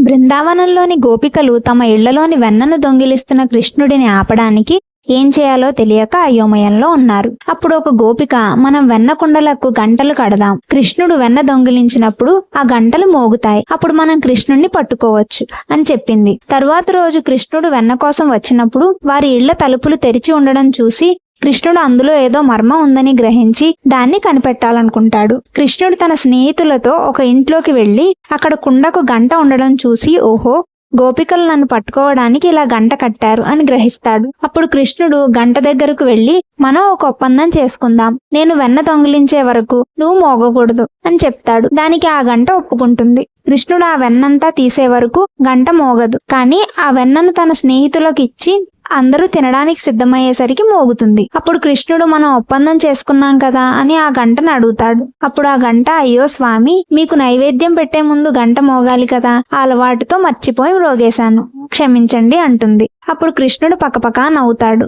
బృందావనంలోని గోపికలు తమ ఇళ్లలోని వెన్నను దొంగిలిస్తున్న కృష్ణుడిని ఆపడానికి ఏం చేయాలో తెలియక అయోమయంలో ఉన్నారు. అప్పుడు ఒక గోపిక, మనం వెన్న కుండలకు గంటలు కడదాం, కృష్ణుడు వెన్న దొంగిలించినప్పుడు ఆ గంటలు మోగుతాయి, అప్పుడు మనం కృష్ణుడిని పట్టుకోవచ్చు అని చెప్పింది. తరువాత రోజు కృష్ణుడు వెన్న కోసం వచ్చినప్పుడు వారి ఇళ్ల తలుపులు తెరిచి ఉండడం చూసి కృష్ణుడు అందులో ఏదో మర్మం ఉందని గ్రహించి దాన్ని కనిపెట్టాలనుకుంటాడు. కృష్ణుడు తన స్నేహితులతో ఒక ఇంట్లోకి వెళ్లి అక్కడ కుండకు గంట ఉండడం చూసి, ఓహో, గోపికలు నన్ను పట్టుకోవడానికి ఇలా గంట కట్టారు అని గ్రహిస్తాడు. అప్పుడు కృష్ణుడు గంట దగ్గరకు వెళ్లి, మనం ఒక ఒప్పందం చేసుకుందాం, నేను వెన్న దొంగిలించే వరకు నువ్వు మోగకూడదు అని చెప్తాడు. దానికి ఆ గంట ఒప్పుకుంటుంది. కృష్ణుడు ఆ వెన్నంతా తీసే వరకు గంట మోగదు. కానీ ఆ వెన్నను తన స్నేహితులకు ఇచ్చి అందరూ తినడానికి సిద్ధమయ్యేసరికి మోగుతుంది. అప్పుడు కృష్ణుడు, మనం ఒప్పందం చేసుకున్నాం కదా అని ఆ గంటను అడుగుతాడు. అప్పుడు ఆ గంట, అయ్యో స్వామి, మీకు నైవేద్యం పెట్టే ముందు గంట మోగాలి కదా, ఆ అలవాటుతో మర్చిపోయి మ్రోగేశాను, క్షమించండి అంటుంది. అప్పుడు కృష్ణుడు పకపకా నవ్వుతాడు.